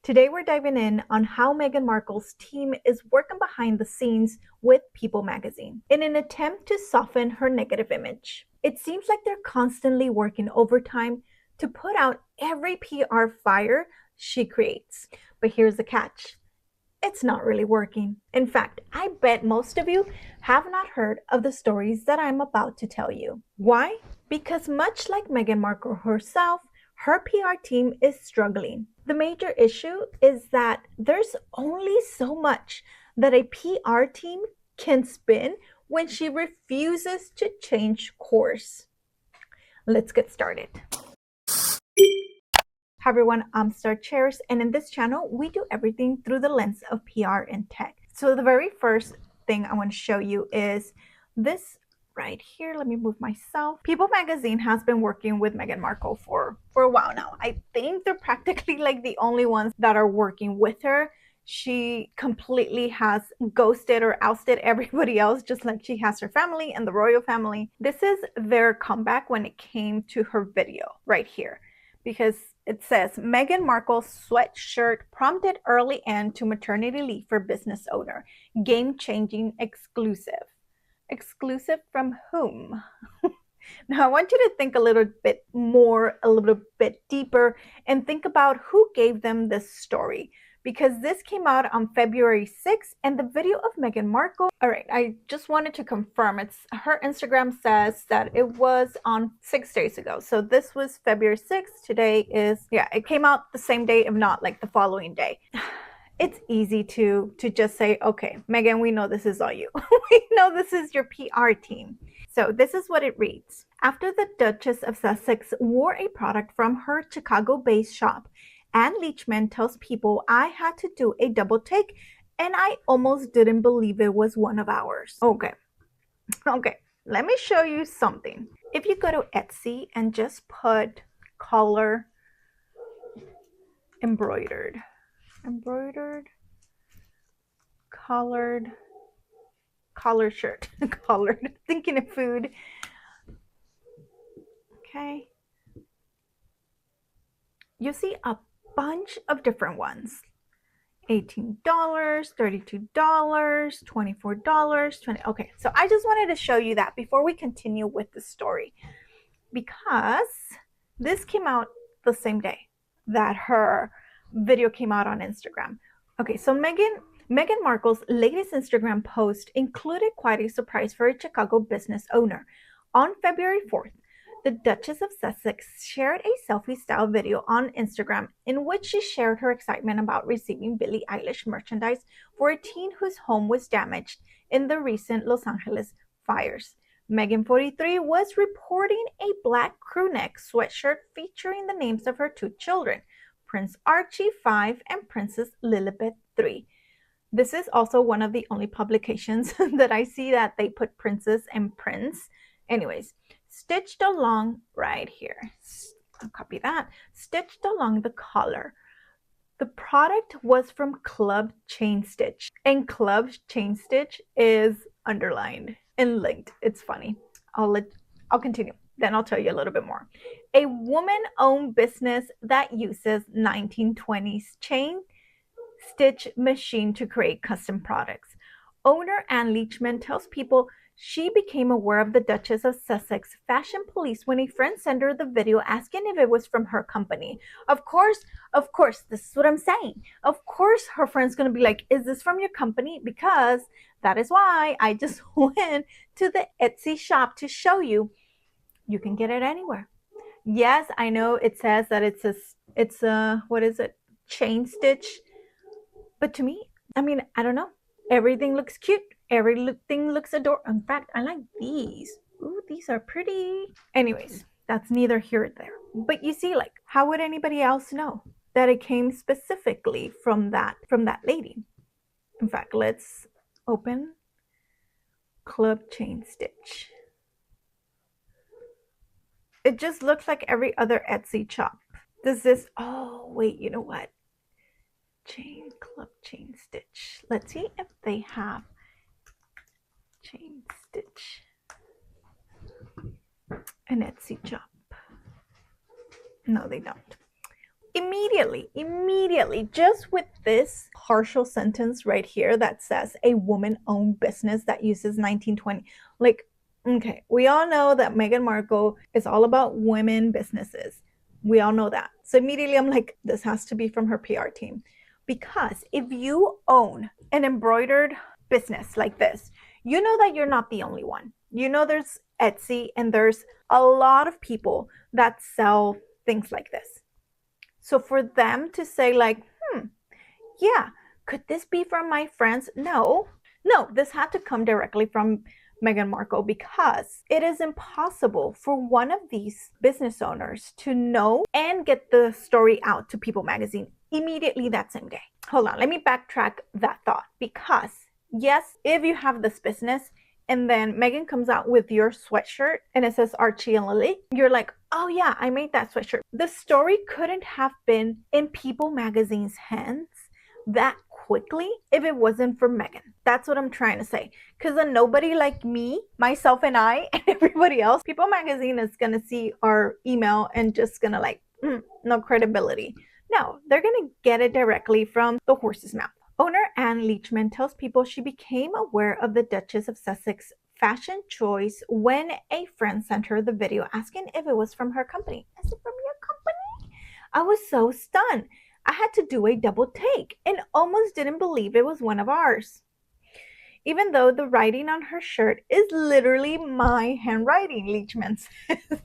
Today we're diving in on how Meghan Markle's team is working behind the scenes with People magazine in an attempt to soften her negative image. It seems like they're constantly working overtime to put out every PR fire she creates. But here's the catch. It's not really working. In fact, I bet most of you have not heard of the stories that I'm about to tell you. Why? Because much like Meghan Markle herself, her PR team is struggling. The major issue is that there's only so much that a PR team can spin when she refuses to change course. Let's get started. Hi everyone, I'm Star Chairs, and in this channel, we do everything through the lens of PR and tech. So the very first thing I want to show you is this right here. Let me move myself. People magazine has been working with Meghan Markle for a while now. I think they're practically like the only ones that are working with her. She completely has ghosted or ousted everybody else, just like she has her family and the royal family. This is their comeback when it came to her video right here, because it says Meghan Markle's sweatshirt prompted early end to maternity leave for business owner. Game-changing exclusive. Exclusive from whom? Now I want you to think a little bit deeper, and think about who gave them this story, because this came out on February 6th, and the video of Meghan Markle. All right, I just wanted to confirm. Her Instagram says that it was on 6 days ago. So this was February 6th. Today is, yeah, it came out the same day, if not like the following day. It's easy to just say, okay, Meghan, we know this is all you. We know this is your PR team. So this is what it reads. After the Duchess of Sussex wore a product from her Chicago-based shop, Anne Leachman tells People, I had to do a double take and I almost didn't believe it was one of ours. Okay, let me show you something. If you go to Etsy and just put collar embroidered, collared collar shirt, collared, thinking of food. Okay, you see a bunch of different ones. $18, $32, $24, 20. Okay, so I just wanted to show you that before we continue with the story, because this came out the same day that her video came out on Instagram. Okay, so Meghan Markle's latest Instagram post included quite a surprise for a Chicago business owner. On February 4th, the Duchess of Sussex shared a selfie-style video on Instagram in which she shared her excitement about receiving Billie Eilish merchandise for a teen whose home was damaged in the recent Los Angeles fires. Meghan, 43, was reporting a black crew neck sweatshirt featuring the names of her two children, Prince Archie, 5, and Princess Lilibet, 3. This is also one of the only publications that I see that they put princess and prince. Anyways, stitched along right here, I'll copy that, stitched along the collar. The product was from Club Chain Stitch, and Club Chain Stitch is underlined and linked. It's funny. I'll continue. Then I'll tell you a little bit more. A woman-owned business that uses 1920s chain stitch machine to create custom products. Owner Anne Leachman tells People she became aware of the Duchess of Sussex fashion police when a friend sent her the video asking if it was from her company. Of course, this is what I'm saying. Of course, her friend's going to be like, is this from your company? Because that is why I just went to the Etsy shop to show you. You can get it anywhere. Yes, I know it says that it's a, what is it? Chain stitch. But to me, I mean, I don't know. Everything looks cute. Everything looks adorable. In fact, I like these. Ooh, these are pretty. Anyways, that's neither here nor there. But you see, like, how would anybody else know that it came specifically from that lady? In fact, let's open Club Chain Stitch. It just looks like every other Etsy shop. Does this? Oh, wait, you know what? Club Chain Stitch. Let's see if they have Chain Stitch an Etsy shop. No, they don't. Immediately, just with this partial sentence right here that says a woman-owned business that uses 1920. Like, okay, we all know that Meghan Markle is all about women businesses. We all know that. So immediately I'm like, this has to be from her PR team. Because if you own an embroidered business like this, you know that you're not the only one. You know there's Etsy and there's a lot of people that sell things like this. So for them to say like, yeah, could this be from my friends? No, this had to come directly from Meghan Markle because it is impossible for one of these business owners to know and get the story out to People magazine immediately that same day. Hold on, let me backtrack that thought because yes, if you have this business and then Meghan comes out with your sweatshirt and it says Archie and Lily, you're like, oh yeah, I made that sweatshirt. The story couldn't have been in People magazine's hands that quickly if it wasn't for Meghan. That's what I'm trying to say. Because then nobody like me, myself and I, and everybody else, People magazine is going to see our email and just going to like, no credibility. No, they're going to get it directly from the horse's mouth. Owner Anne Leachman tells People she became aware of the Duchess of Sussex fashion choice when a friend sent her the video asking if it was from her company. Is it from your company? I was so stunned. I had to do a double take and almost didn't believe it was one of ours. Even though the writing on her shirt is literally my handwriting, Leachman says.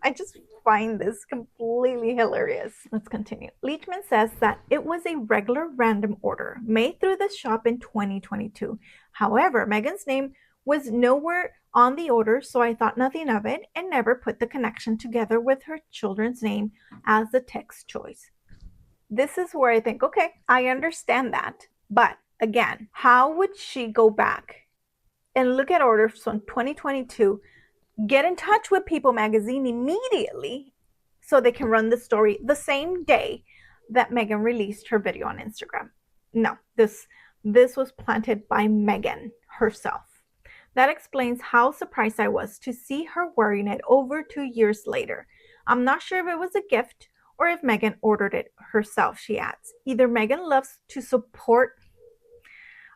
I just find this completely hilarious. Let's continue. Leachman says that it was a regular random order made through the shop in 2022. However, Meghan's name was nowhere on the order, so I thought nothing of it and never put the connection together with her children's name as the text choice. This is where I think, okay, I understand that. But again, how would she go back and look at orders from 2022, get in touch with People magazine immediately so they can run the story the same day that Meghan released her video on Instagram? No, this was planted by Meghan herself. That explains how surprised I was to see her wearing it over 2 years later. I'm not sure if it was a gift or if Meghan ordered it herself, she adds. Either Meghan loves to support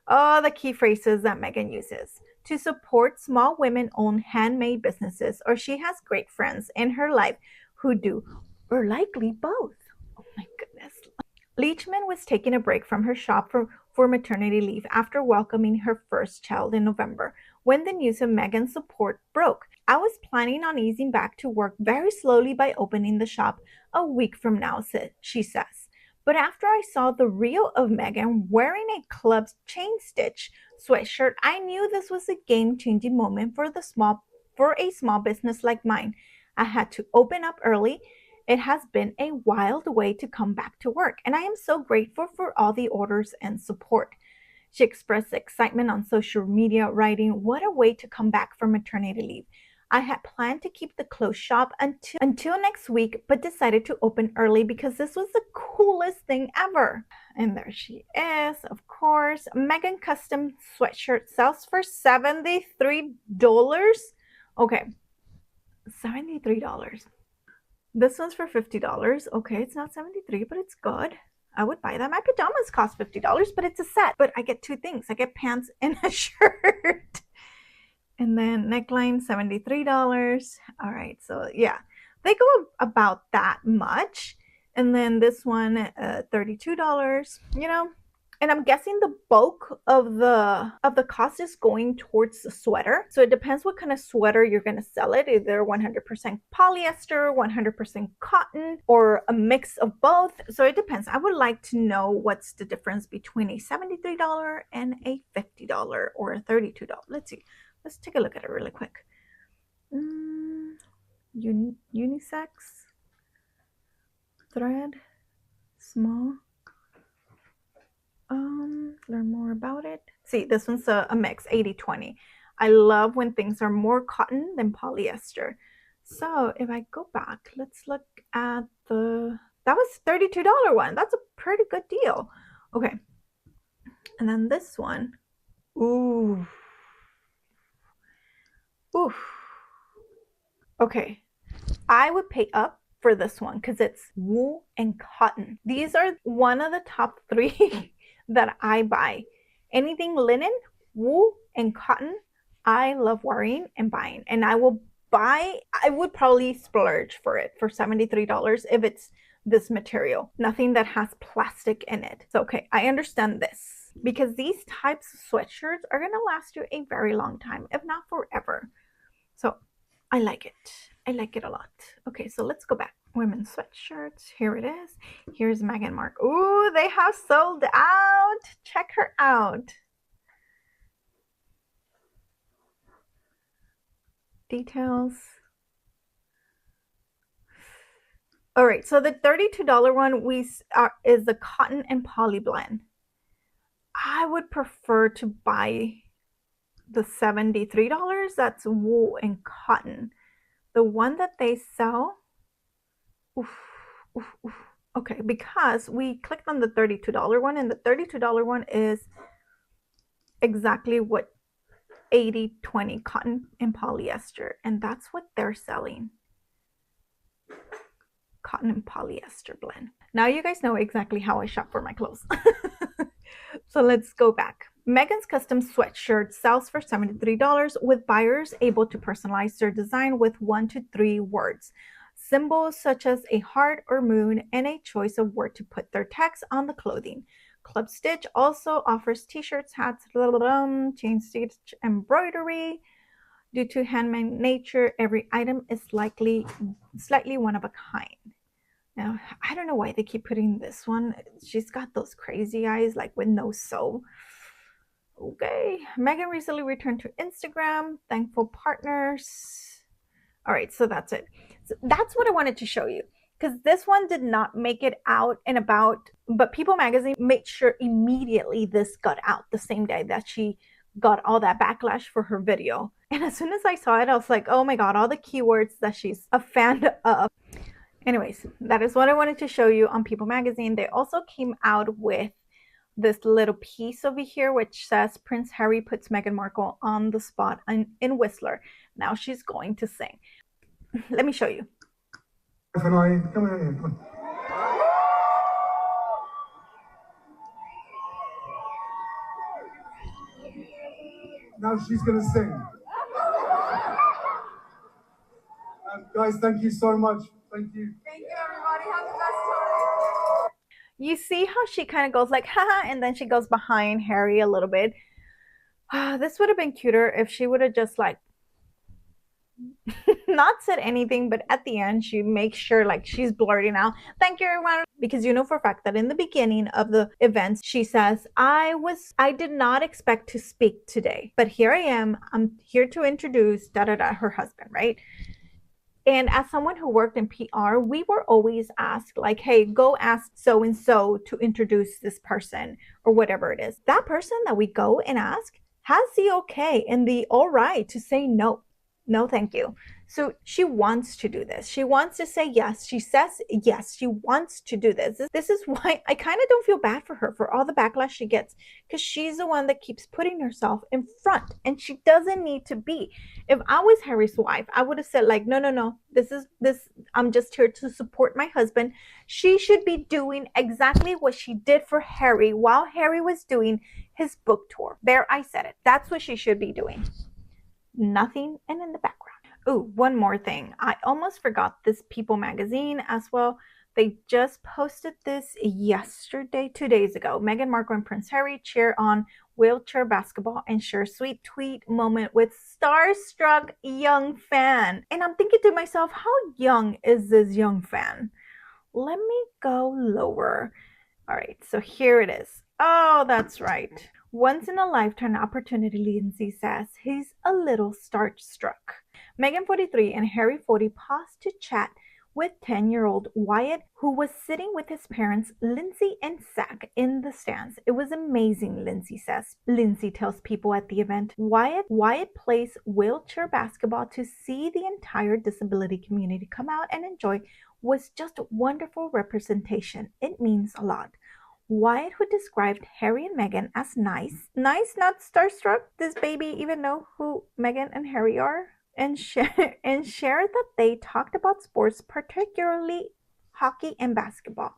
the key phrases that Meghan uses to support small women-owned handmade businesses, or she has great friends in her life who do, or likely both. Oh my goodness. Leachman was taking a break from her shop for maternity leave after welcoming her first child in November when the news of Meghan's support broke. I was planning on easing back to work very slowly by opening the shop a week from now, she says. But after I saw the reel of Meghan wearing a club's chain stitch sweatshirt, I knew this was a game-changing moment for a small business like mine. I had to open up early. It has been a wild way to come back to work, and I am so grateful for all the orders and support. She expressed excitement on social media, writing, "What a way to come back from maternity leave. I had planned to keep the closed shop until next week, but decided to open early because this was the coolest thing ever." And there she is, of course. Meghan custom sweatshirt sells for $73. Okay, $73. This one's for $50. Okay, it's not $73, but it's good. I would buy that. My pajamas cost $50, but it's a set. But I get two things. I get pants and a shirt. And then neckline, $73. All right, so yeah, they go about that much. And then this one, $32, you know. And I'm guessing the bulk of the cost is going towards the sweater. So it depends what kind of sweater you're going to sell it. Either 100% polyester, 100% cotton, or a mix of both. So it depends. I would like to know what's the difference between a $73 and a $50 or a $32. Let's see. Let's take a look at it really quick. Unisex thread, small. Learn more about it. See, this one's a mix, 80-20. I love when things are more cotton than polyester. So if I go back, let's look at that was $32 one. That's a pretty good deal. Okay. And then this one. Ooh. Oof. Okay. I would pay up for this one because it's wool and cotton. These are one of the top 3 that I buy. Anything linen, wool, and cotton, I love wearing and buying. And I would probably splurge for it for $73 if it's this material. Nothing that has plastic in it. So, okay, I understand this because these types of sweatshirts are going to last you a very long time, if not forever. So I like it. I like it a lot. Okay, so let's go back. Women's sweatshirts. Here it is. Here's Meghan Markle. Ooh, they have sold out. Check her out. Details. All right, so the $32 one is the cotton and poly blend. I would prefer to buy the $73. That's wool and cotton. The one that they sell, okay, because we clicked on the $32 one, and the $32 one is exactly what 80-20 cotton and polyester, and that's what they're selling. Cotton and polyester blend. Now you guys know exactly how I shop for my clothes. So let's go back. Meghan's custom sweatshirt sells for $73 with buyers able to personalize their design with 1 to 3 words, symbols such as a heart or moon, and a choice of where to put their text on the clothing. Club Stitch also offers t-shirts, hats, chain stitch embroidery. Due to handmade nature, every item is slightly one of a kind. Now, I don't know why they keep putting this one. She's got those crazy eyes, like with no soul. Okay. Meghan recently returned to Instagram. Thankful partners. All right, so that's it. So that's what I wanted to show you, because this one did not make it out and about, but People Magazine made sure immediately this got out the same day that she got all that backlash for her video. And as soon as I saw it, I was like, oh my God, all the keywords that she's a fan of. Anyways, that is what I wanted to show you on People Magazine. They also came out with this little piece over here, which says Prince Harry puts Meghan Markle on the spot in Whistler. Now she's going to sing. Let me show you. Come on. Now she's going to sing. Guys, thank you so much. Thank you. Thank you, everybody. Have the best time. You see how she kind of goes like, haha, and then she goes behind Harry a little bit. This would have been cuter if she would have just like not said anything, but at the end she makes sure like she's blurting out, thank you everyone, because you know for a fact that in the beginning of the events she says, I did not expect to speak today, but here I am. I'm here to introduce her husband, right? And as someone who worked in PR, we were always asked like, hey, go ask so-and-so to introduce this person or whatever it is. That person that we go and ask has the okay and the all right to say no, thank you. So she wants to do this. She wants to say yes. She says yes. She wants to do this. This is why I kind of don't feel bad for her for all the backlash she gets, because she's the one that keeps putting herself in front, and she doesn't need to be. If I was Harry's wife, I would have said like, no, this. I'm just here to support my husband. She should be doing exactly what she did for Harry while Harry was doing his book tour. There, I said it. That's what she should be doing. Nothing and in the background. Oh, one more thing. I almost forgot this People Magazine as well. They just posted this yesterday, 2 days ago. Meghan Markle and Prince Harry cheer on wheelchair basketball and share sweet tweet moment with starstruck young fan. And I'm thinking to myself, how young is this young fan? Let me go lower. All right, so here it is. Oh, that's right. Once in a lifetime opportunity, Lindsay says he's a little starstruck. Meghan 43 and Harry 40 paused to chat with 10-year-old Wyatt, who was sitting with his parents, Lindsay and Zach, in the stands. It was amazing, Lindsay says. Lindsay tells people at the event, Wyatt plays wheelchair basketball to see the entire disability community come out and enjoy was just wonderful representation. It means a lot. Wyatt, who described Harry and Meghan as nice, not starstruck. Does baby even know who Meghan and Harry are? and shared that they talked about sports, particularly hockey and basketball.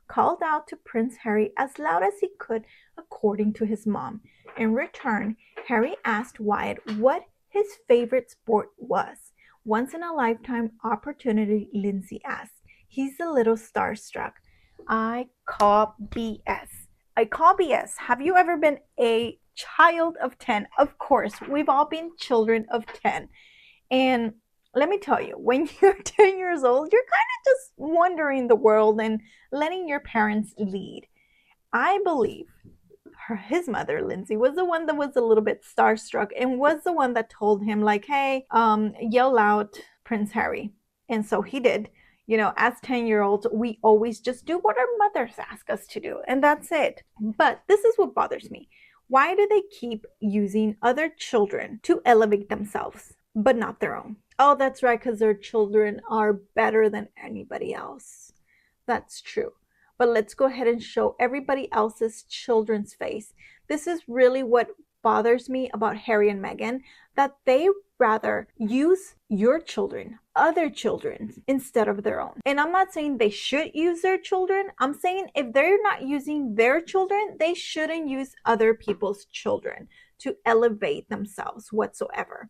Called out to Prince Harry as loud as he could, according to his mom. In return, Harry asked Wyatt what his favorite sport was. Once in a lifetime opportunity, Lindsay asked. He's a little starstruck. I call BS. I call BS. Have you ever been a child of 10? Of course, we've all been children of 10. And let me tell you, when you're 10 years old, you're kind of just wandering the world and letting your parents lead. I believe his mother, Lindsay, was the one that was a little bit starstruck and was the one that told him, like, hey, yell out Prince Harry. And so he did. You know, as 10-year-olds, we always just do what our mothers ask us to do, and that's it. But this is what bothers me. Why do they keep using other children to elevate themselves, but not their own? Oh, that's right, because their children are better than anybody else. That's true. But let's go ahead and show everybody else's children's face. This is really what bothers me about Harry and Meghan, that they rather use your children, other children, instead of their own. And I'm not saying they should use their children. I'm saying if they're not using their children, they shouldn't use other people's children to elevate themselves whatsoever.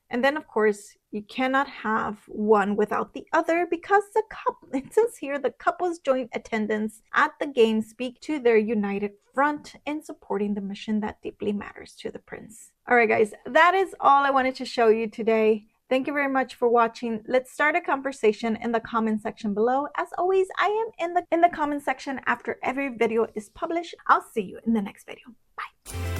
And then, of course, you cannot have one without the other because the couple, it says here, the couple's joint attendance at the game speak to their united front in supporting the mission that deeply matters to the prince. All right, guys, that is all I wanted to show you today. Thank you very much for watching. Let's start a conversation in the comment section below. As always, I am in the comment section after every video is published. I'll see you in the next video. Bye.